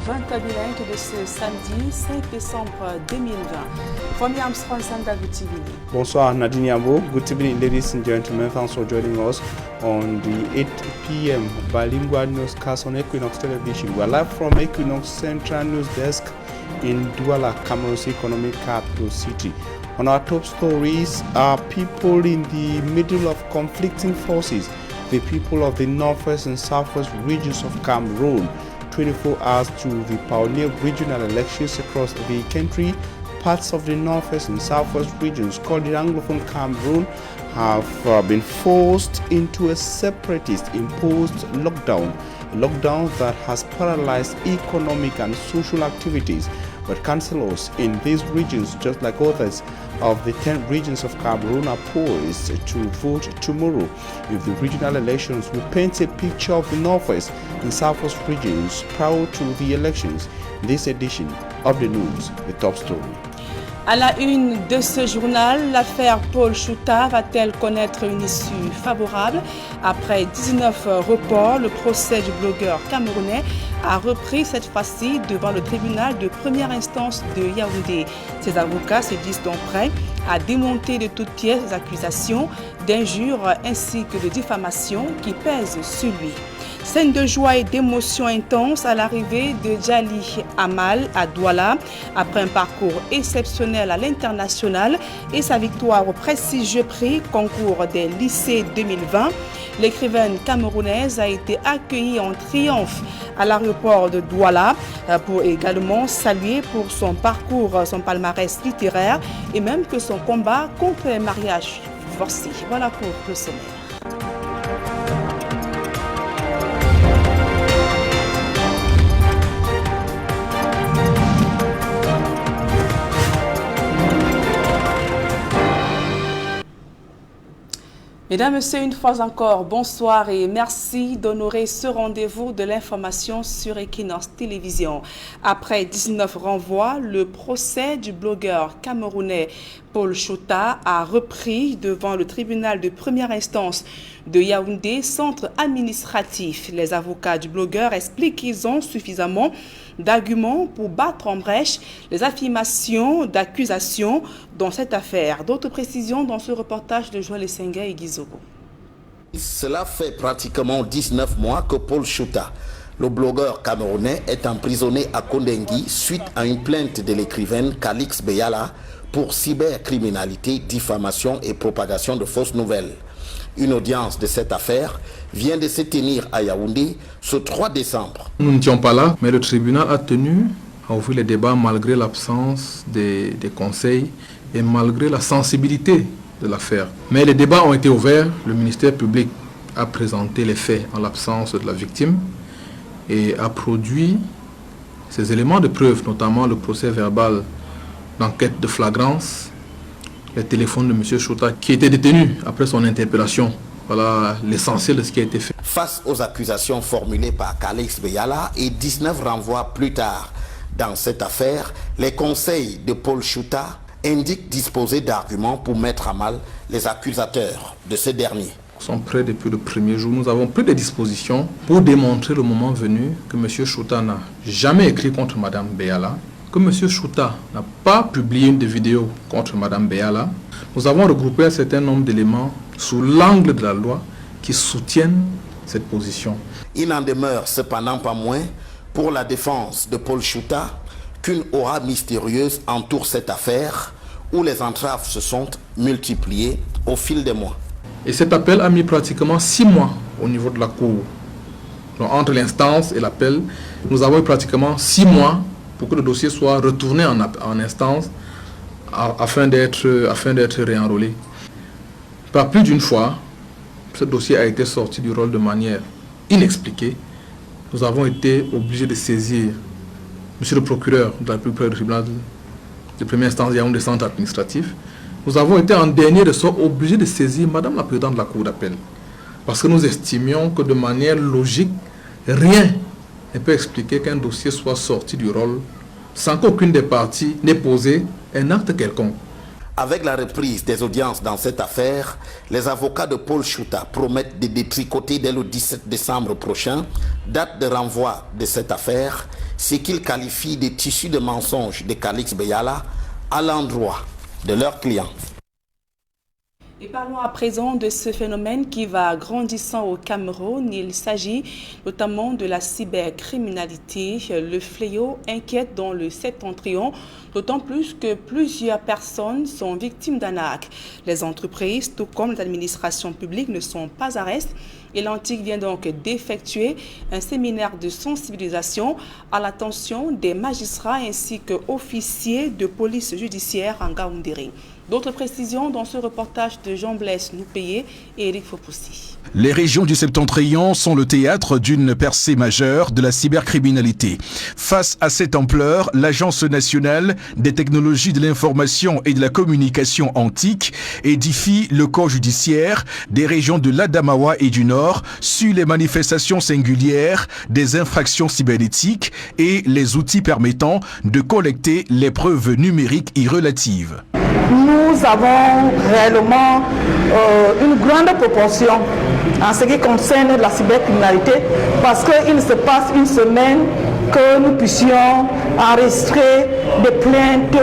20 bilingues de ce samedi 5 décembre 2020. From Armstrong Sandavu TV. Bonsoir Nadine Yambo. Good evening ladies and gentlemen. Thanks for joining us on the 8 p.m. bilingual newscast on Equinox Television. We are live from Equinox Central News Desk in Douala, Cameroon's economic capital city. On our top stories are people in the middle of conflicting forces, the people of the northwest and southwest regions of Cameroon. 24 hours to the pioneer regional elections across the country. Parts of the northwest and southwest regions called the Anglophone Cameroon have been forced into a separatist imposed lockdown, a lockdown that has paralyzed economic and social activities. But councillors in these regions, just like others of the 10 regions of Cameroon, are poised to vote tomorrow if the regional elections will paint a picture of the northwest and southwest regions prior to the elections. In this edition of the news, the top story. À la une de ce journal, l'affaire Paul Chouta va-t-elle connaître une issue favorable? Après 19 reports, le procès du blogueur camerounais a repris cette fois-ci devant le tribunal de première instance de Yaoundé. Ses avocats se disent donc prêts à démonter de toutes pièces les accusations d'injures ainsi que de diffamation qui pèsent sur lui. Scène de joie et d'émotion intense à l'arrivée de Djali Amal à Douala après un parcours exceptionnel à l'international et sa victoire au prestigieux prix concours des lycées 2020. L'écrivaine camerounaise a été accueillie en triomphe à l'aéroport de Douala pour également saluer pour son parcours, son palmarès littéraire et même que son combat contre les mariages forcés. Voilà pour le sommaire. Mesdames, Messieurs, une fois encore, bonsoir et merci d'honorer ce rendez-vous de l'information sur Equinox Télévision. Après 19 renvois, le procès du blogueur camerounais Paul Chouta a repris devant le tribunal de première instance de Yaoundé, centre administratif. Les avocats du blogueur expliquent qu'ils ont suffisamment d'arguments pour battre en brèche les affirmations d'accusation dans cette affaire. D'autres précisions dans ce reportage de Joël Essenga et Guizoko. Cela fait pratiquement 19 mois que Paul Chouta, le blogueur camerounais, est emprisonné à Kondengui suite à une plainte de l'écrivaine Calix Beyala pour cybercriminalité, diffamation et propagation de fausses nouvelles. Une audience de cette affaire vient de se tenir à Yaoundé ce 3 décembre. Nous n'étions pas là, mais le tribunal a tenu à ouvrir les débats malgré l'absence des conseils et malgré la sensibilité de l'affaire. Mais les débats ont été ouverts, le ministère public a présenté les faits en l'absence de la victime et a produit ces éléments de preuve, notamment le procès verbal d'enquête de flagrance, le téléphone de M. Chouta qui était détenu après son interpellation. Voilà l'essentiel de ce qui a été fait. Face aux accusations formulées par Calix Beyala et 19 renvois plus tard dans cette affaire, les conseils de Paul Chouta indiquent disposer d'arguments pour mettre à mal les accusateurs de ce dernier. Nous sommes prêts depuis le premier jour. Nous avons pris des dispositions pour démontrer le moment venu que M. Chouta n'a jamais écrit contre Mme Beyala, que M. Chouta n'a pas publié une vidéo contre Mme Beyala. Nous avons regroupé un certain nombre d'éléments sous l'angle de la loi qui soutiennent cette position. Il n'en demeure cependant pas moins pour la défense de Paul Chouta qu'une aura mystérieuse entoure cette affaire où les entraves se sont multipliées au fil des mois. Et cet appel a mis pratiquement 6 mois au niveau de la Cour. Donc, entre l'instance et l'appel, nous avons eu pratiquement 6 mois pour que le dossier soit retourné en instance afin d'être réenrôlé. Par plus d'une fois, ce dossier a été sorti du rôle de manière inexpliquée. Nous avons été obligés de saisir M. le procureur de la République du tribunal de première instance Yaoundé centre administratif. Nous avons été en dernier ressort obligés de saisir Madame la Présidente de la Cour d'appel. Parce que nous estimions que de manière logique, rien ne peut expliquer qu'un dossier soit sorti du rôle sans qu'aucune des parties n'ait posé un acte quelconque. Avec la reprise des audiences dans cette affaire, les avocats de Paul Chouta promettent de détricoter dès le 17 décembre prochain, date de renvoi de cette affaire, ce qu'ils qualifient de tissu de mensonges de Calix Beyala à l'endroit de leurs clients. Et parlons à présent de ce phénomène qui va grandissant au Cameroun. Il s'agit notamment de la cybercriminalité. Le fléau inquiète dans le septentrion, d'autant plus que plusieurs personnes sont victimes d'arnaques. Les entreprises, tout comme les administrations publiques, ne sont pas à reste. Et l'Antique vient donc d'effectuer un séminaire de sensibilisation à l'attention des magistrats ainsi qu'officiers de police judiciaire en Gaoundéré. D'autres précisions dans ce reportage de Jean-Blaise Loupéé et Eric Fopoussi. Les régions du Septentrion sont le théâtre d'une percée majeure de la cybercriminalité. Face à cette ampleur, l'Agence nationale des technologies de l'information et de la communication antique édifie le corps judiciaire des régions de l'Adamawa et du Nord sur les manifestations singulières des infractions cybernétiques et les outils permettant de collecter les preuves numériques y relatives. Nous avons réellement une grande proportion en ce qui concerne la cybercriminalité parce qu'il se passe une semaine que nous puissions enregistrer des plaintes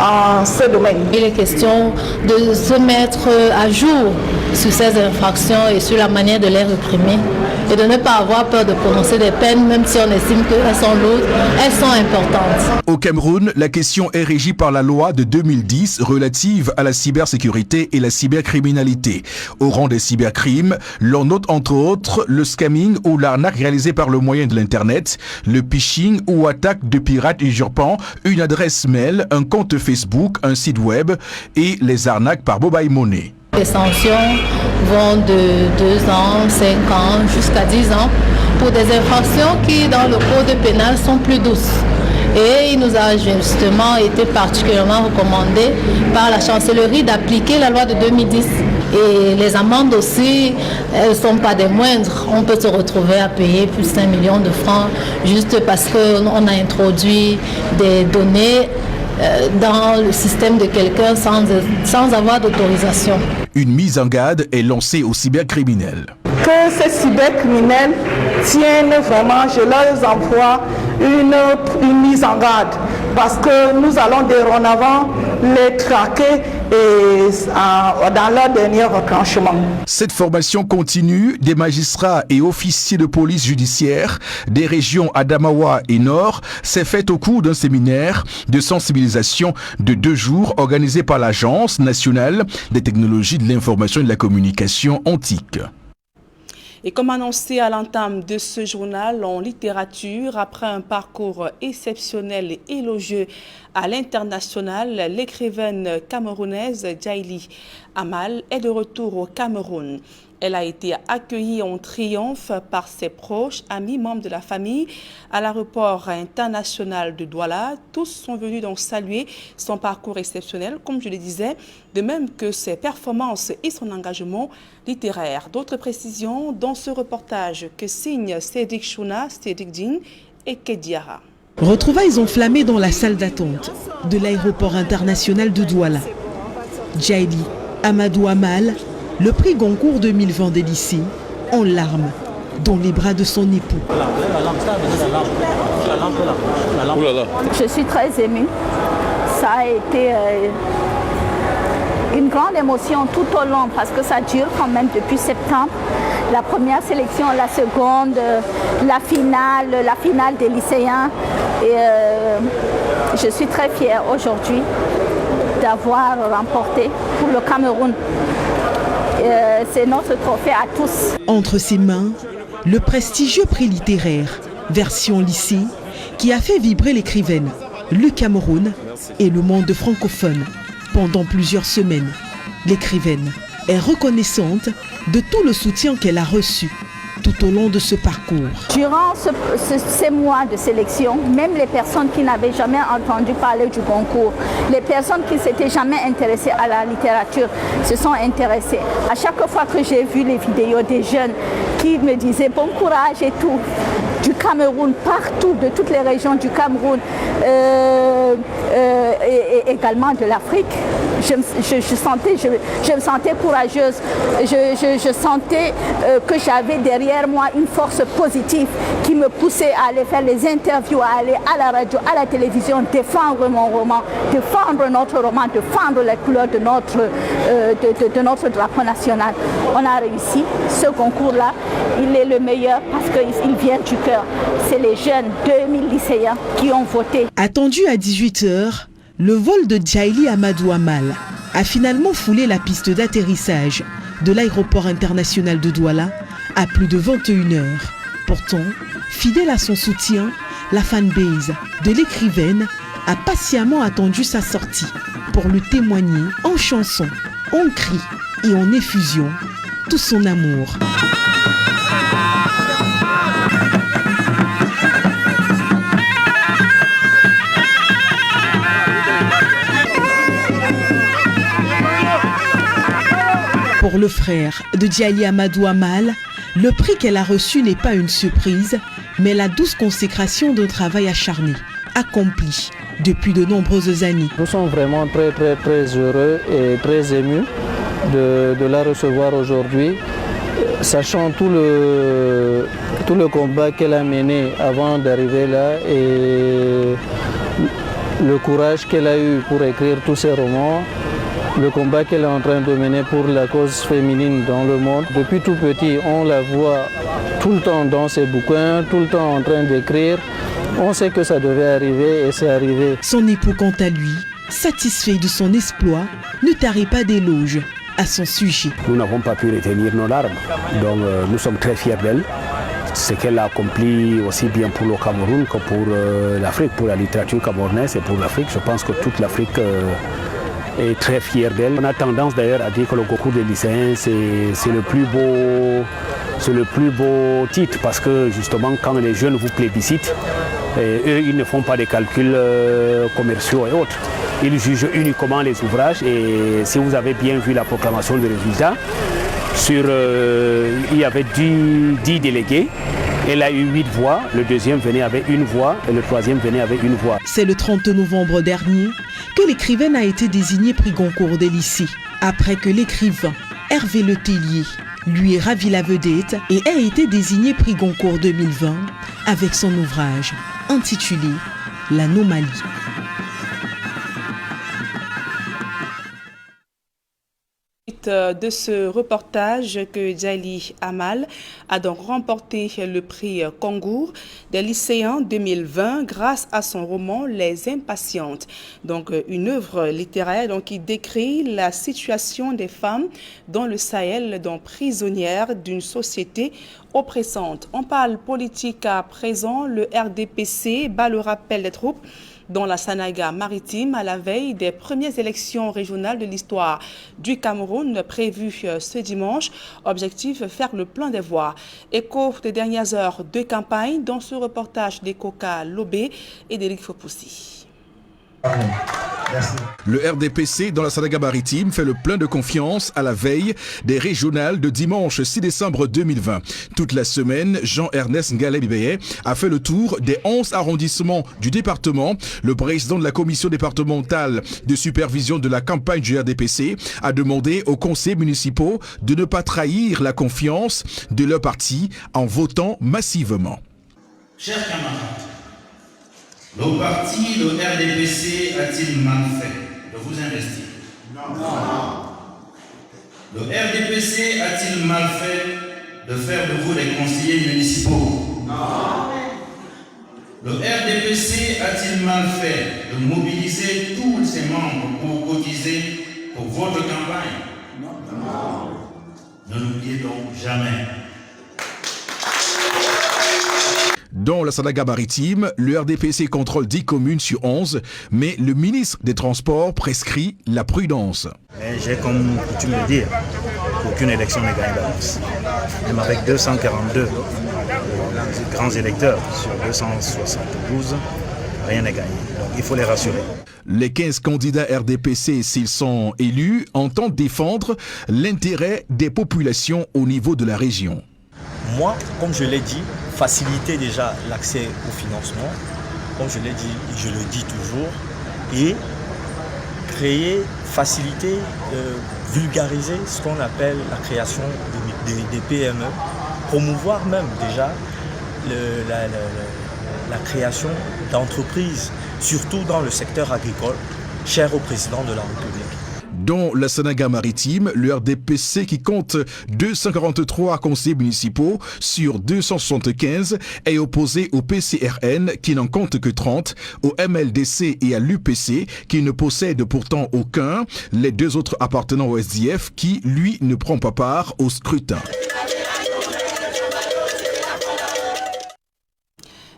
en ce domaine. Il est question de se mettre à jour sur ces infractions et sur la manière de les réprimer et de ne pas avoir peur de prononcer des peines même si on estime qu'elles sont lourdes, elles sont importantes. Au Cameroun, la question est régie par la loi de 2010 relative à la cybersécurité et la cybercriminalité. Au rang des cybercrimes, l'on note entre autres le scamming ou l'arnaque réalisée par le moyen de l'Internet, le phishing ou attaque de pirates usurpant une adresse mail, un compte Facebook, un site web et les arnaques par mobile money. Les sanctions vont de 2 ans, 5 ans, jusqu'à 10 ans pour des infractions qui, dans le code pénal, sont plus douces. Et il nous a justement été particulièrement recommandé par la chancellerie d'appliquer la loi de 2010. Et les amendes aussi, elles ne sont pas des moindres. On peut se retrouver à payer plus de 5 millions de francs juste parce qu'on a introduit des données dans le système de quelqu'un sans avoir d'autorisation. Une mise en garde est lancée aux cybercriminels. Que ces cybercriminels tiennent vraiment, je leur envoie une mise en garde parce que nous allons dorénavant les traquer et dans leur dernier retranchement. Cette formation continue des magistrats et officiers de police judiciaire des régions Adamawa et Nord s'est faite au cours d'un séminaire de sensibilisation de 2 jours organisé par l'Agence nationale des technologies de l'information et de la communication antique. Et comme annoncé à l'entame de ce journal en littérature, après un parcours exceptionnel et élogieux à l'international, l'écrivaine camerounaise Djaïli Amal est de retour au Cameroun. Elle a été accueillie en triomphe par ses proches, amis, membres de la famille à l'aéroport international de Douala. Tous sont venus donc saluer son parcours exceptionnel, comme je le disais, de même que ses performances et son engagement littéraire. D'autres précisions dans ce reportage que signent Cédric Chouna, Cédric Dine et Kediara. Retrouvailles enflammées dans la salle d'attente de l'aéroport international de Douala. Djaïli Amadou Amal, le prix Goncourt 2020 des lycées, en larmes, dans les bras de son époux. Je suis très émue. Ça a été une grande émotion tout au long parce que ça dure quand même depuis septembre. La première sélection, la seconde, la finale des lycéens. Et je suis très fière aujourd'hui d'avoir remporté pour le Cameroun. C'est notre trophée à tous. Entre ses mains, le prestigieux prix littéraire, version lycée, qui a fait vibrer l'écrivaine, le Cameroun et le monde francophone pendant plusieurs semaines. L'écrivaine est reconnaissante de tout le soutien qu'elle a reçu tout au long de ce parcours. Durant ces mois de sélection, même les personnes qui n'avaient jamais entendu parler du concours, les personnes qui ne s'étaient jamais intéressées à la littérature se sont intéressées. À chaque fois que j'ai vu les vidéos des jeunes qui me disaient bon courage et tout, du Cameroun, partout, de toutes les régions du Cameroun, et également de l'Afrique. Je me sentais courageuse, je sentais que j'avais derrière moi une force positive qui me poussait à aller faire les interviews, à aller à la radio, à la télévision, défendre mon roman, défendre notre roman, défendre les couleurs de notre drapeau national. On a réussi. Ce concours-là, il est le meilleur parce qu'il vient du cœur. C'est les jeunes, 2000 lycéens qui ont voté. Attendu à 18h, le vol de Djaili Amadou Amal a finalement foulé la piste d'atterrissage de l'aéroport international de Douala à plus de 21h. Pourtant, fidèle à son soutien, la fanbase de l'écrivaine a patiemment attendu sa sortie pour lui témoigner en chanson, en cris et en effusion tout son amour. Pour le frère de Djaili Amadou Amal, le prix qu'elle a reçu n'est pas une surprise, mais la douce consécration d'un travail acharné, accompli depuis de nombreuses années. Nous sommes vraiment très heureux et très émus de la recevoir aujourd'hui, sachant tout le combat qu'elle a mené avant d'arriver là et le courage qu'elle a eu pour écrire tous ses romans. Le combat qu'elle est en train de mener pour la cause féminine dans le monde. Depuis tout petit, on la voit tout le temps dans ses bouquins, tout le temps en train d'écrire. On sait que ça devait arriver et c'est arrivé. Son époux, quant à lui, satisfait de son exploit, ne tarit pas d'éloges à son sujet. Nous n'avons pas pu retenir nos larmes, donc nous sommes très fiers d'elle. Ce qu'elle a accompli aussi bien pour le Cameroun que pour l'Afrique, pour la littérature camerounaise et pour l'Afrique. Je pense que toute l'Afrique est très fière d'elle. On a tendance d'ailleurs à dire que le concours des lycéens c'est le plus beau titre parce que justement quand les jeunes vous plébiscitent, eux ils ne font pas des calculs commerciaux et autres. Ils jugent uniquement les ouvrages et si vous avez bien vu la proclamation des résultats, il y avait 10 délégués. Elle a eu 8 voix, le deuxième venait avec 1 voix et le troisième venait avec 1 voix. C'est le 30 novembre dernier que l'écrivaine a été désignée prix Goncourt des lycées, après que l'écrivain Hervé Letellier lui ait ravi la vedette et a été désigné prix Goncourt 2020 avec son ouvrage intitulé L'Anomalie. De ce reportage que Djaili Amal a donc remporté le prix Concours des lycéens 2020 grâce à son roman Les Impatientes. Donc une œuvre littéraire qui décrit la situation des femmes dans le Sahel, donc prisonnières d'une société oppressante. On parle politique à présent. Le RDPC bat le rappel des troupes dans la Sanaga maritime à la veille des premières élections régionales de l'histoire du Cameroun prévues ce dimanche. Objectif, faire le plein des voix. Écho des dernières heures de campagne dans ce reportage d'Ekoka Lobé et d'Éric Fopoussi. Le RDPC dans la Sanaga maritime fait le plein de confiance à la veille des régionales de dimanche 6 décembre 2020. Toute la semaine, Jean-Ernest Ngalé-Bibeye a fait le tour des 11 arrondissements du département. Le président de la commission départementale de supervision de la campagne du RDPC a demandé aux conseils municipaux de ne pas trahir la confiance de leur parti en votant massivement. Chers camarades, le parti, le RDPC, a-t-il mal fait de vous investir? Non. Le RDPC a-t-il mal fait de faire de vous des conseillers municipaux? Non. Le RDPC a-t-il mal fait de mobiliser tous ses membres pour cotiser pour votre campagne? Non. Ne l'oubliez donc jamais. Dans la Sanaga maritime, le RDPC contrôle 10 communes sur 11, mais le ministre des Transports prescrit la prudence. J'ai comme coutume de dire qu'aucune élection n'est gagnée d'avance. Même avec 242 grands électeurs sur 272, rien n'est gagné. Donc il faut les rassurer. Les 15 candidats RDPC, s'ils sont élus, entendent défendre l'intérêt des populations au niveau de la région. Moi, comme je l'ai dit, faciliter déjà l'accès au financement, comme je l'ai dit et je le dis toujours, et créer, faciliter, vulgariser ce qu'on appelle la création des PME, promouvoir même déjà la création d'entreprises, surtout dans le secteur agricole, cher au président de la République. Dont la Sanaga maritime, le RDPC qui compte 243 conseillers municipaux sur 275 est opposé au PCRN qui n'en compte que 30, au MLDC et à l'UPC qui ne possède pourtant aucun, les deux autres appartenant au SDF qui, lui, ne prend pas part au scrutin.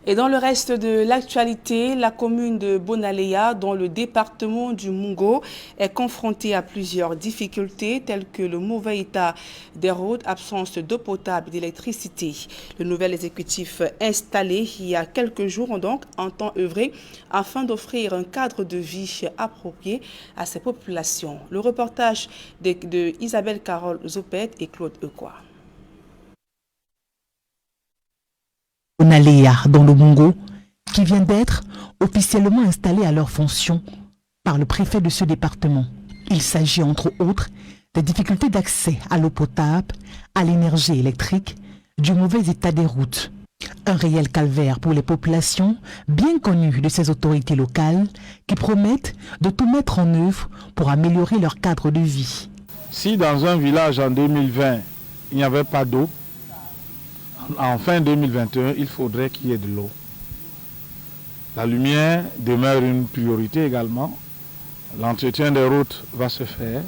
Et dans le reste de l'actualité, la commune de Bonalea, dans le département du Mungo, est confrontée à plusieurs difficultés telles que le mauvais état des routes, absence d'eau potable et d'électricité. Le nouvel exécutif installé il y a quelques jours entend œuvrer afin d'offrir un cadre de vie approprié à ces populations. Le reportage de Isabelle Carole Zopet et Claude Eukwa. Bonalea dans le Mungo, qui vient d'être officiellement installé à leur fonction par le préfet de ce département. Il s'agit entre autres des difficultés d'accès à l'eau potable, à l'énergie électrique, du mauvais état des routes. Un réel calvaire pour les populations bien connues de ces autorités locales qui promettent de tout mettre en œuvre pour améliorer leur cadre de vie. Si dans un village en 2020, il n'y avait pas d'eau, en fin 2021, il faudrait qu'il y ait de l'eau. La lumière demeure une priorité également. L'entretien des routes va se faire.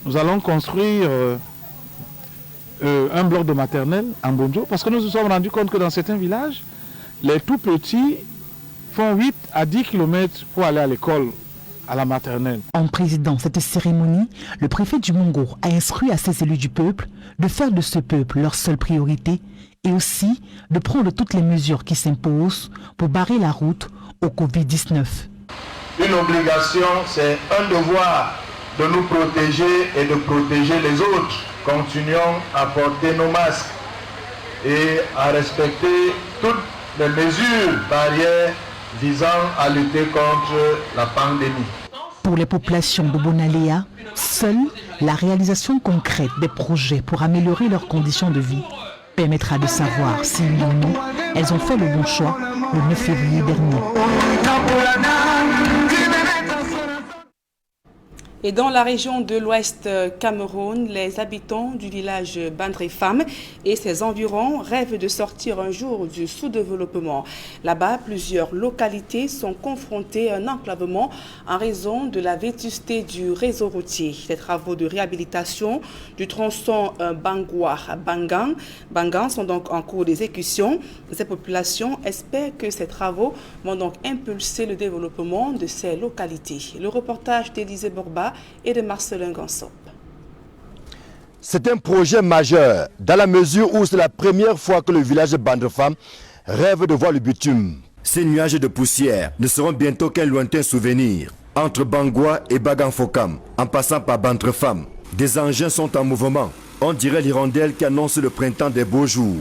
Nous allons construire un bloc de maternelle en Bonjo parce que nous nous sommes rendus compte que dans certains villages, les tout petits font 8 à 10 km pour aller à l'école, à la maternelle. En présidant cette cérémonie, le préfet du Mungo a instruit à ses élus du peuple de faire de ce peuple leur seule priorité et aussi de prendre toutes les mesures qui s'imposent pour barrer la route au Covid-19. Une obligation, c'est un devoir de nous protéger et de protéger les autres. Continuons à porter nos masques et à respecter toutes les mesures barrières visant à lutter contre la pandémie. Pour les populations de Bonalea, seule la réalisation concrète des projets pour améliorer leurs conditions de vie permettra de savoir si oui ou non elles ont fait le bon choix le 9 février dernier. Et dans la région de l'Ouest Cameroun, les habitants du village Bandrefam et ses environs rêvent de sortir un jour du sous-développement. Là-bas, plusieurs localités sont confrontées à un enclavement en raison de la vétusté du réseau routier. Les travaux de réhabilitation du tronçon Bangoua-Bangan sont donc en cours d'exécution. Ces populations espèrent que ces travaux vont donc impulser le développement de ces localités. Le reportage d'Élisée Borba et de Marcelin Gansop. C'est un projet majeur dans la mesure où c'est la première fois que le village de Bandrefam rêve de voir le bitume. Ces nuages de poussière ne seront bientôt qu'un lointain souvenir. Entre Bangoua et Baganfokam, en passant par Bandrefam, des engins sont en mouvement. On dirait l'hirondelle qui annonce le printemps des beaux jours.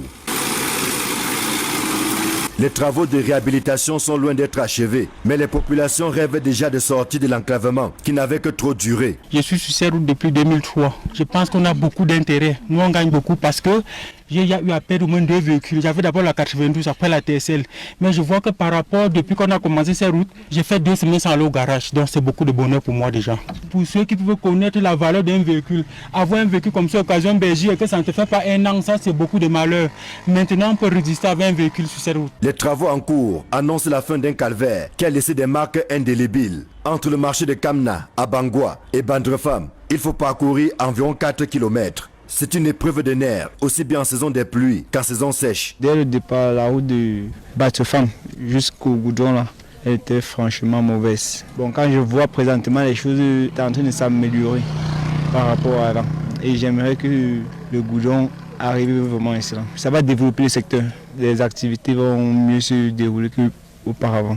Les travaux de réhabilitation sont loin d'être achevés, mais les populations rêvent déjà de sortir de l'enclavement qui n'avait que trop duré. Je suis sur ces routes depuis 2003. Je pense qu'on a beaucoup d'intérêt. Nous, on gagne beaucoup parce que j'ai eu à perdre au moins 2 véhicules. J'avais d'abord la 92, après la TSL. Mais je vois que par rapport, depuis qu'on a commencé ces routes, j'ai fait 2 semaines sans aller au garage. Donc c'est beaucoup de bonheur pour moi déjà. Pour ceux qui peuvent connaître la valeur d'un véhicule, avoir un véhicule comme ça, occasion berger, et que ça ne te fait pas un an, ça c'est beaucoup de malheur. Maintenant on peut résister avec un véhicule sur ces routes. Les travaux en cours annoncent la fin d'un calvaire qui a laissé des marques indélébiles. Entre le marché de Kamna à Bangoua et Bandrefam, il faut parcourir environ 4 km. C'est une épreuve de nerfs, aussi bien en saison des pluies qu'en saison sèche. Dès le départ, la route de Bandrefam jusqu'au goudron, là, elle était franchement mauvaise. Bon, quand je vois présentement les choses sont en train de s'améliorer par rapport à là. Et j'aimerais que le goudron arrive vraiment excellent. Ça va développer le secteur. Les activités vont mieux se dérouler qu'auparavant.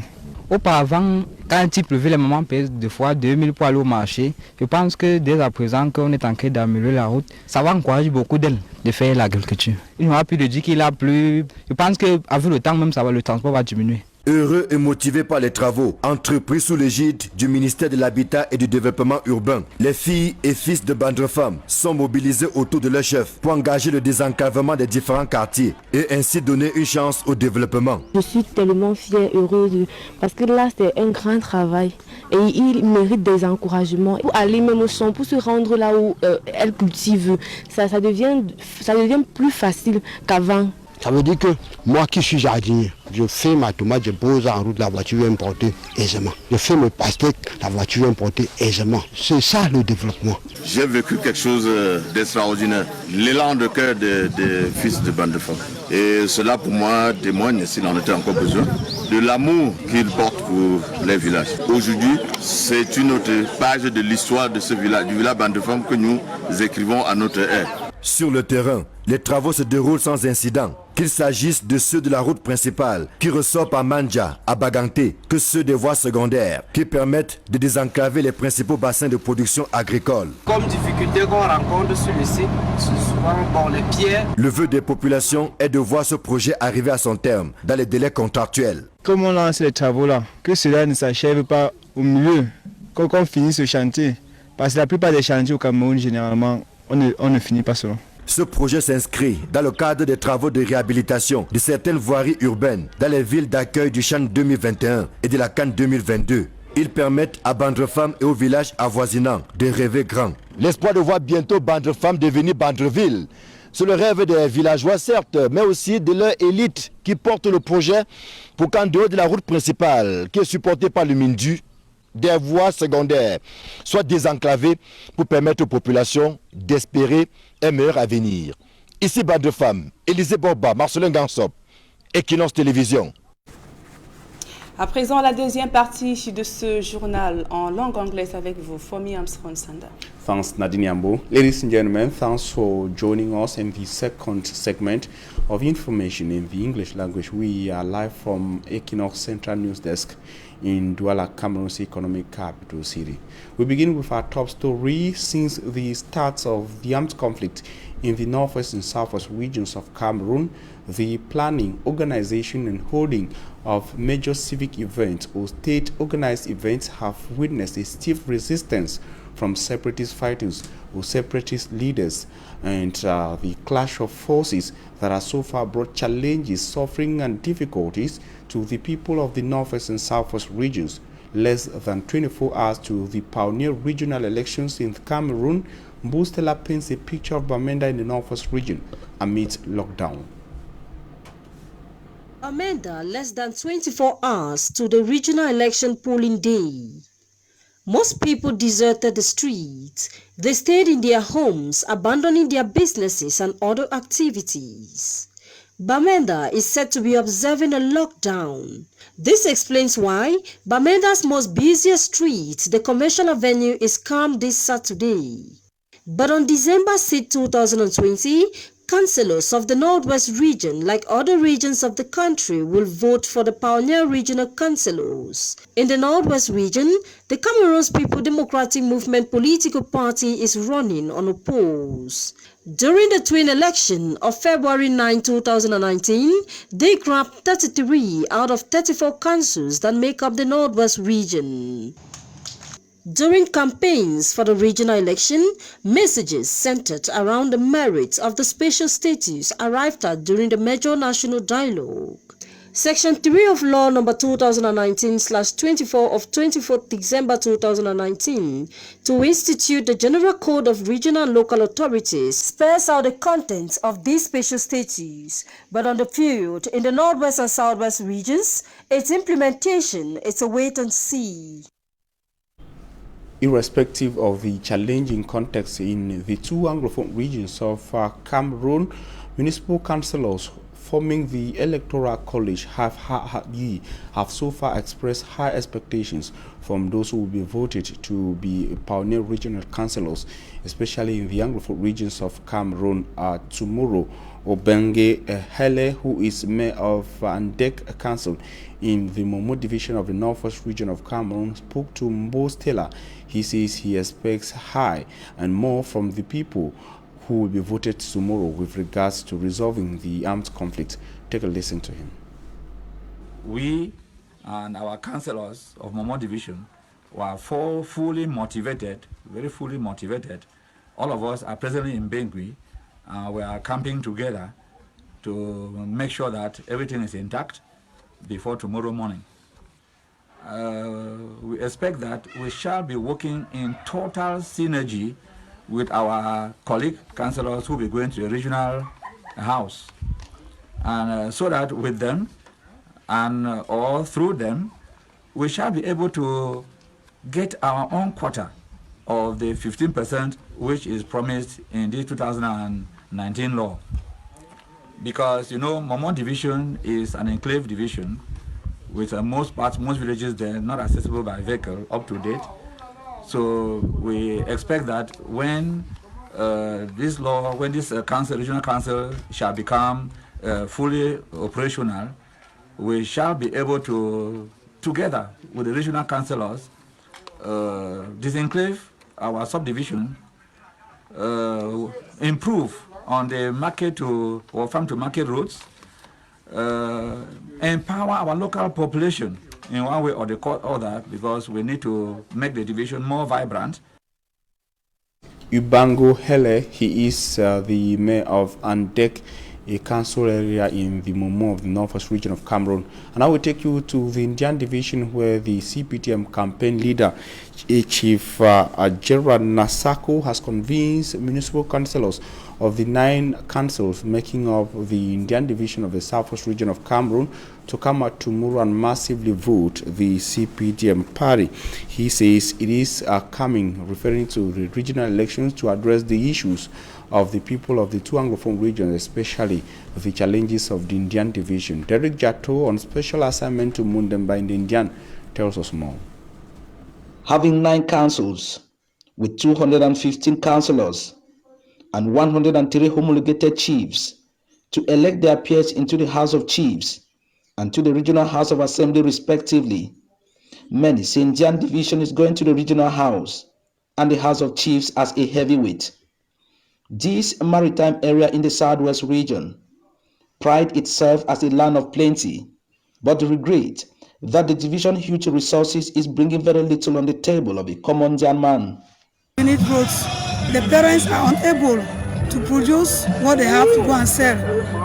Auparavant, quand il pleuvait, les mamans payaient 2 fois 2000 pour aller au marché. Je pense que dès à présent qu'on est en train d'améliorer la route, ça va encourager beaucoup d'elles de faire l'agriculture. Il n'y aura plus de dire qu'il a plu. Je pense qu'avec le temps même, le transport va diminuer. Heureux et motivés par les travaux entrepris sous l'égide du ministère de l'Habitat et du Développement urbain, les filles et fils de Bandrefam sont mobilisés autour de leur chef pour engager le désenclavement des différents quartiers et ainsi donner une chance au développement. Je suis tellement fière, heureuse, parce que là c'est un grand travail et il mérite des encouragements. Pour aller même au champ, pour se rendre là où elle cultive, ça devient plus facile qu'avant. Ça veut dire que moi qui suis jardinier, je fais ma tomate, je pose en route, la voiture vient me porter aisément. Je fais mes pastèques, la voiture vient me porter aisément. C'est ça le développement. J'ai vécu quelque chose d'extraordinaire. L'élan de cœur des fils de Bandrefam. Et cela pour moi témoigne, s'il en était encore besoin, de l'amour qu'ils portent pour les villages. Aujourd'hui, c'est une autre page de l'histoire de ce village, du village Bandrefam que nous écrivons à notre ère. Sur le terrain, les travaux se déroulent sans incident, qu'il s'agisse de ceux de la route principale qui ressort par Manja à Baganté, que ceux des voies secondaires qui permettent de désenclaver les principaux bassins de production agricole. Comme difficulté qu'on rencontre sur le site, c'est souvent les pierres. Le vœu des populations est de voir ce projet arriver à son terme dans les délais contractuels. Comme on lance les travaux là, que cela ne s'achève pas au milieu, qu'on finisse ce chantier, parce que la plupart des chantiers au Cameroun généralement, on ne finit pas cela. Ce projet s'inscrit dans le cadre des travaux de réhabilitation de certaines voiries urbaines dans les villes d'accueil du Chan 2021 et de la Cannes 2022. Ils permettent à Bandrefam et aux villages avoisinants de rêver grand. L'espoir de voir bientôt Bandrefam devenir Bandreville, c'est le rêve des villageois certes, mais aussi de leur élite qui porte le projet pour qu'en dehors de la route principale qui est supportée par le Mindu, des voies secondaires soient désenclavées pour permettre aux populations d'espérer un meilleur avenir. Ici Bandrefam, Élisée Borba, Marcelin Gansop, Equinox Télévision. À présent, la deuxième partie de ce journal en langue anglaise avec vous, Fomi Armstrong-Sanda. Thanks, Nadine Yambo. Ladies and gentlemen, thanks for joining us in the second segment of information in the English language. We are live from Equinox Central News Desk in Douala, Cameroon's economic capital city. We begin with our top story. Since the start of the armed conflict in the northwest and southwest regions of Cameroon, the planning, organization and holding of major civic events or state-organized events have witnessed a stiff resistance from separatist fighters or separatist leaders, and the clash of forces that has so far brought challenges, suffering and difficulties to the people of the northwest and southwest regions. Less than 24 hours to the pioneer regional elections in Cameroon, Mbustela paints a picture of Bamenda in the northwest region amid lockdown. Bamenda, less than 24 hours to the regional election polling day. Most people deserted the streets. They stayed in their homes, abandoning their businesses and other activities. Bamenda is said to be observing a lockdown. This explains why Bamenda's most busiest street, the Commercial Avenue, is calm this Saturday. But on December 6, 2020, councillors of the Northwest region, like other regions of the country, will vote for the pioneer regional councillors. In the Northwest region, the Cameroon's People Democratic Movement political party is running unopposed. During the twin election of February 9, 2019, they grabbed 33 out of 34 councils that make up the Northwest region. During campaigns for the regional election, messages centered around the merits of the special status arrived at during the major national dialogue. Section 3 of Law No. 2019/24 of 24 December 2019 to institute the General Code of Regional and Local Authorities spells out the contents of this special status, but on the field in the Northwest and Southwest regions, its implementation is a wait and see. Irrespective of the challenging context in the two Anglophone regions of Cameroon, municipal councillors forming the Electoral College have so far expressed high expectations from those who will be voted to be pioneer regional councillors, especially in the Anglophone regions of Cameroon. Tomorrow, Obenge Hele, who is mayor of Andek Council in the Momo division of the Northwest region of Cameroon, spoke to Mbostela. He says he expects high and more from the people who will be voted tomorrow with regards to resolving the armed conflict. Take a listen to him. We and our councillors of Momo Division were fully motivated, very fully motivated. All of us are presently in Bengui. We are camping together to make sure that everything is intact before tomorrow morning. We expect that we shall be working in total synergy with our colleague councillors who will be going to the regional house, and so that with them and or through them, we shall be able to get our own quota of the 15% which is promised in the 2019 law. Because, you know, Momo Division is an enclave division with most villages there not accessible by vehicle up to date. So we expect that when this law, when this regional council shall become fully operational, we shall be able to, together with the regional councillors, disenclave our subdivision, improve on the market to or farm to market roads, empower our local population in one way or the other, because we need to make the division more vibrant. Ubango Hele, he is the mayor of Andek, a council area in the Momo of the Northwest region of Cameroon. And I will take you to the Indian division, where the CPTM campaign leader, Chief Gerard Nasako, has convinced municipal councillors of the 9 councils making up the Indian division of the Southwest region of Cameroon to come out tomorrow and massively vote the CPTM party. He says it is coming, referring to the regional elections, to address the issues of the people of the 2 Anglophone regions, especially the challenges of the Indian division. Derek Jato, on special assignment to Mundemba in the Indian, tells us more. Having 9 councils with 215 councillors and 103 homologated chiefs to elect their peers into the House of Chiefs and to the Regional House of Assembly respectively, many say Indian division is going to the Regional House and the House of Chiefs as a heavyweight. This maritime area in the Southwest region pride itself as a land of plenty, but regret that the division huge resources is bringing very little on the table of a common Indian man. We need roads. The parents are unable to produce what they have to go and sell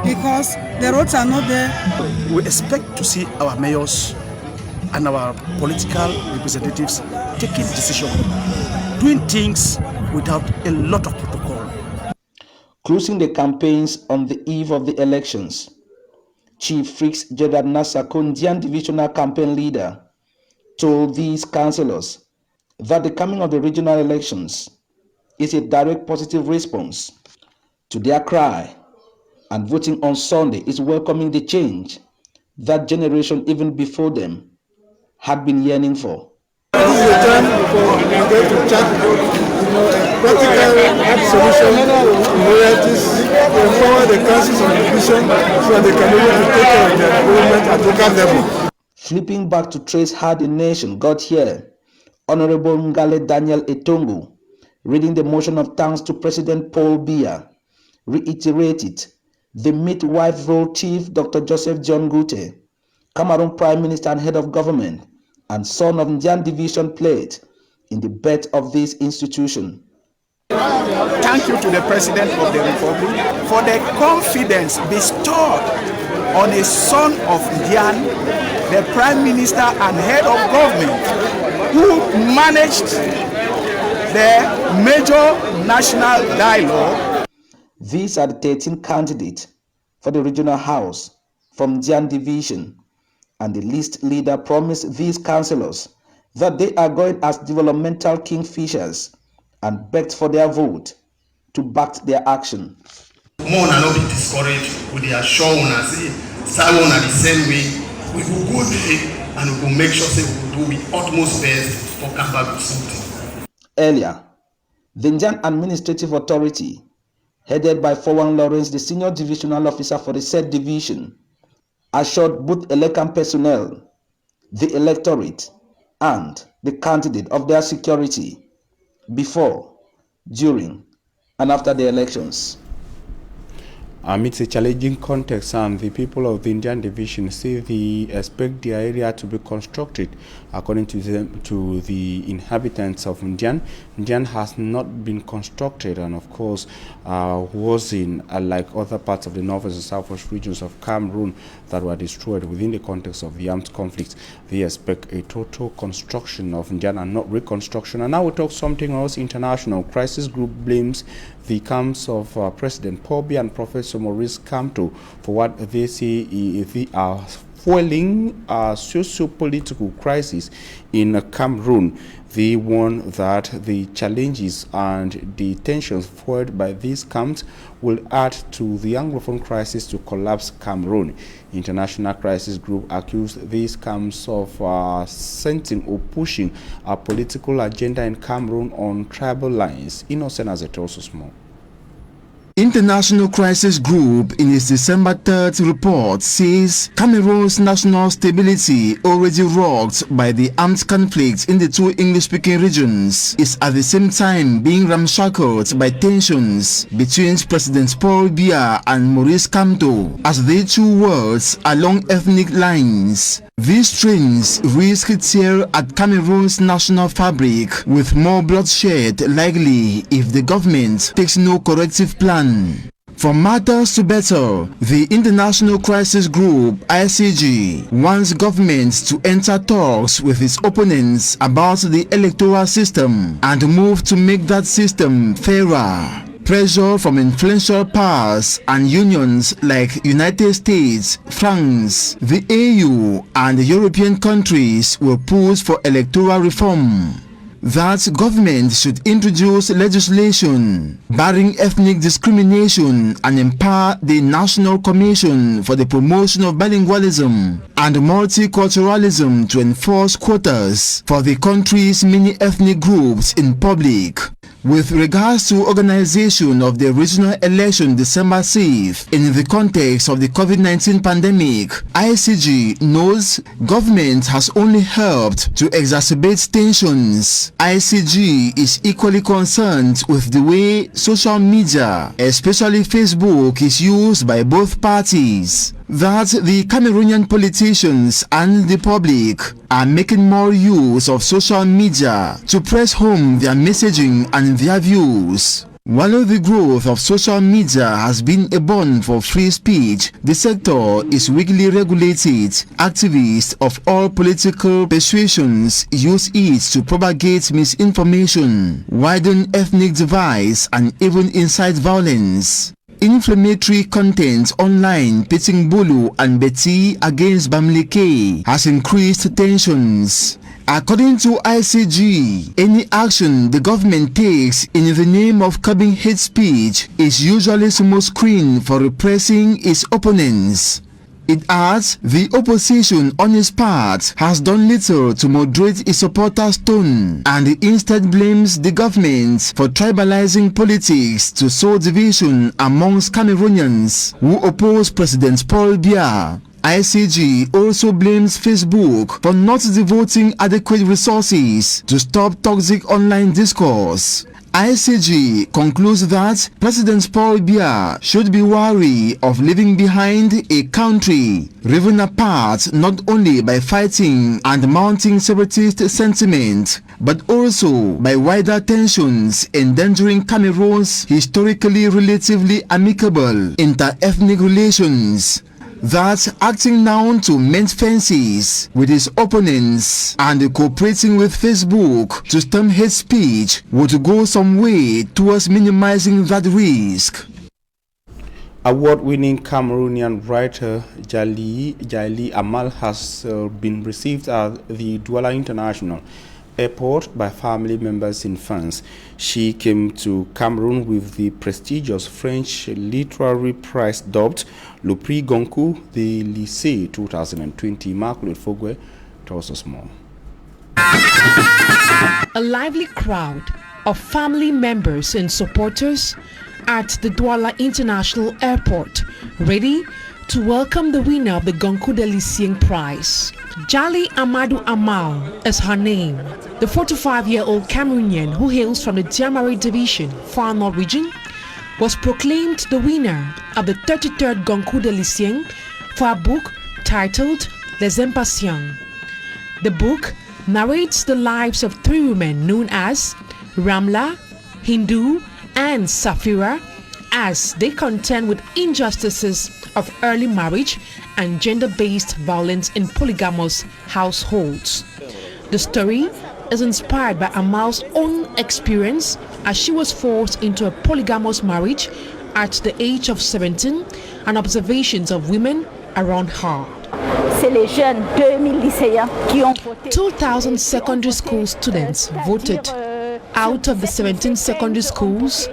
because the roads are not there. We expect to see our mayors and our political representatives taking decisions, doing things without a lot of protocol. Closing the campaigns on the eve of the elections, Chief Frix Gerard Nasako, Indian divisional campaign leader, told these councillors that the coming of the regional elections is a direct positive response to their cry, and voting on Sunday is welcoming the change that generation even before them had been yearning for. This is a time for we're going to chat practical solution varieties to empower the councils of division so that they can be able to take care of their development at local level. Flipping back to trace how the nation got here, Honorable Ngale Daniel Etongo, reading the motion of thanks to President Paul Biya, reiterated the midwife role Chief Dr. Joseph John Gute, Cameroon Prime Minister and Head of Government, and son of Indian division played in the birth of this institution. Thank you to the President of the Republic for the confidence bestowed on a son of Indian, the Prime Minister and Head of Government, who managed the major national dialogue. These are the 13 candidates for the regional house from Indian division, and the list leader promised these councillors that they are going as developmental kingfishers and begged for their vote to back their action. More not be discouraged with their show say Simon the same way we will go there and we will make sure we will do the utmost best to come back with something. Earlier, the Indian Administrative Authority, headed by Fowang Lawrence, the senior divisional officer for the said division, assured both election personnel, the electorate, and the candidate of their security before, during, and after the elections. Amidst a challenging context, the people of the Indian division say they expect the area to be constructed. According to the inhabitants of Ndian, Ndian has not been constructed, and of course was in like other parts of the north and southwest regions of Cameroon that were destroyed within the context of the armed conflict. They expect a total construction of Ndian and not reconstruction. And now we talk something else. International Crisis Group blames the camps of President Paul Biya and Professor Maurice Kamto for what they say they are fueling a socio-political crisis in Cameroon. They warn that the challenges and the tensions fueled by these camps will add to the Anglophone crisis to collapse Cameroon. International Crisis Group accused these camps of sensing or pushing a political agenda in Cameroon on tribal lines. Innocent as it also small. International Crisis Group in its December 3rd report says Cameroon's national stability, already rocked by the armed conflict in the two English-speaking regions, is at the same time being ramshackled by tensions between President Paul Biya and Maurice Kamto as they two worlds along ethnic lines. These trends risk tear at Cameroon's national fabric, with more bloodshed likely if the government takes no corrective plan. From matters to better, the International Crisis Group (ICG) wants governments to enter talks with its opponents about the electoral system and move to make that system fairer. Pressure from influential powers and unions like United States, France, the EU and European countries will push for electoral reform. That government should introduce legislation barring ethnic discrimination and empower the National Commission for the Promotion of Bilingualism and Multiculturalism to enforce quotas for the country's many ethnic groups in public. With regards to organization of the regional election December 6th in the context of the COVID-19 pandemic, ICG knows government has only helped to exacerbate tensions. ICG is equally concerned with the way social media, especially Facebook, is used by both parties. That the Cameroonian politicians and the public are making more use of social media to press home their messaging and their views. While the growth of social media has been a boon for free speech, the sector is weakly regulated. Activists of all political persuasions use it to propagate misinformation, widen ethnic divides, and even incite violence. Inflammatory content online pitting Bulu and Betty against Bamileke has increased tensions. According to ICG, any action the government takes in the name of curbing hate speech is usually smokescreen for repressing its opponents. It adds the opposition on its part has done little to moderate its supporters' tone and instead blames the government for tribalizing politics to sow division amongst Cameroonians who oppose President Paul Biya. ICG also blames Facebook for not devoting adequate resources to stop toxic online discourse. ICG concludes that President Paul Biya should be wary of leaving behind a country riven apart not only by fighting and mounting separatist sentiment, but also by wider tensions endangering Cameroon's historically relatively amicable inter-ethnic relations. That acting now to mend fences with his opponents and cooperating with Facebook to stem hate speech would go some way towards minimizing that risk. Award-winning Cameroonian writer Jali Amal has been received at the Douala International Airport by family members in France. She came to Cameroon with the prestigious French literary prize dubbed Le Prix Goncourt de Lycée 2020. Margaret Fogwe tells us more. A lively crowd of family members and supporters at the Douala International Airport, ready to welcome the winner of the Goncourt de Lycée Prize. Jali Amadou Amal is her name. The 45-year-old Cameroonian who hails from the Diamari Division, Far North region, was proclaimed the winner of the 33rd Goncourt de Lycéens for a book titled Les Impatients. The book narrates the lives of 3 women known as Ramla, Hindu, and Safira as they contend with injustices of early marriage and gender-based violence in polygamous households. The story is inspired by Amal's own experience as she was forced into a polygamous marriage at the age of 17 and observations of women around her. 2,000 secondary school students voted. Out of the 17 secondary schools,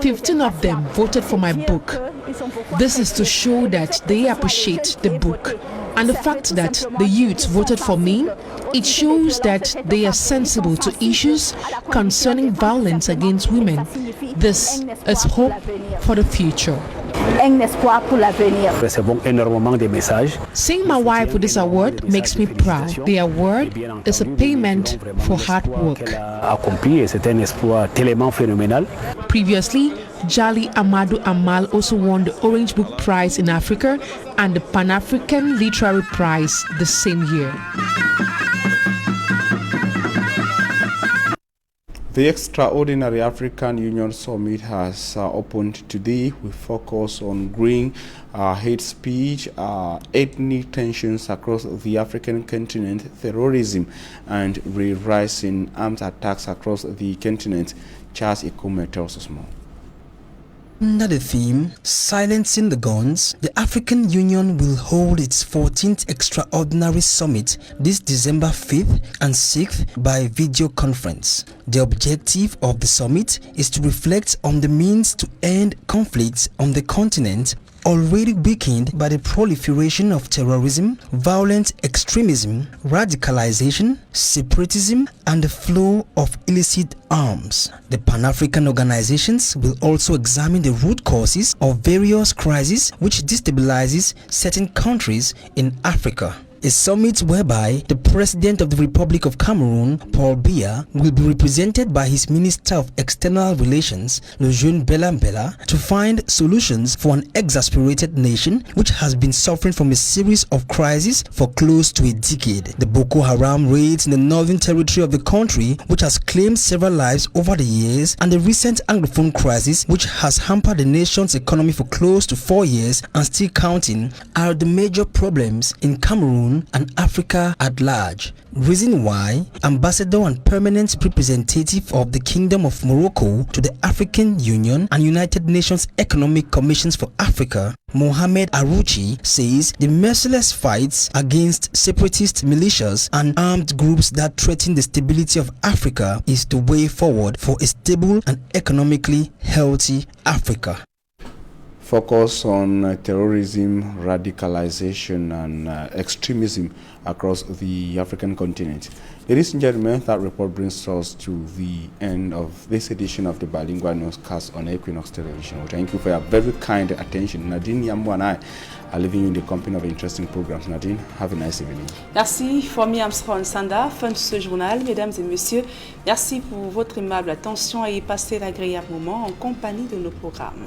15 of them voted for my book. This is to show that they appreciate the book. And the fact that the youth voted for me, it shows that they are sensible to issues concerning violence against women. This is hope for the future. Seeing my wife with this award makes me proud. The award is a payment for hard work. Previously, Jali Amadou Amal also won the Orange Book Prize in Africa and the Pan-African Literary Prize the same year. The Extraordinary African Union Summit has opened today with focus on growing hate speech, ethnic tensions across the African continent, terrorism, and rising armed attacks across the continent. Charles Ikume tells us more. Under the theme, Silencing the Guns, the African Union will hold its 14th Extraordinary Summit this December 5th and 6th by video conference. The objective of the summit is to reflect on the means to end conflicts on the continent already weakened by the proliferation of terrorism, violent extremism, radicalization, separatism, and the flow of illicit arms. The Pan-African organizations will also examine the root causes of various crises which destabilizes certain countries in Africa. A summit whereby the President of the Republic of Cameroon, Paul Biya, will be represented by his Minister of External Relations, Lejeune Belambela, to find solutions for an exasperated nation which has been suffering from a series of crises for close to a decade. The Boko Haram raids in the northern territory of the country, which has claimed several lives over the years, and the recent Anglophone crisis, which has hampered the nation's economy for close to 4 years and still counting, are the major problems in Cameroon and Africa at large. Reason why Ambassador and Permanent Representative of the Kingdom of Morocco to the African Union and United Nations Economic Commissions for Africa, Mohamed Arouchi, says the merciless fights against separatist militias and armed groups that threaten the stability of Africa is the way forward for a stable and economically healthy Africa. Focus on terrorism, radicalization, and extremism across the African continent. Ladies and gentlemen, that report brings us to the end of this edition of the Bilingual Newscast on Equinox Television. Thank you for your very kind attention. Nadine Yambo and I are leaving you in the company of interesting programs. Nadine, have a nice evening. Merci, Fomi Armstrong Sanda, fin de ce journal. Mesdames et messieurs, merci pour votre aimable attention et passez l'agréable moment en compagnie de nos programmes.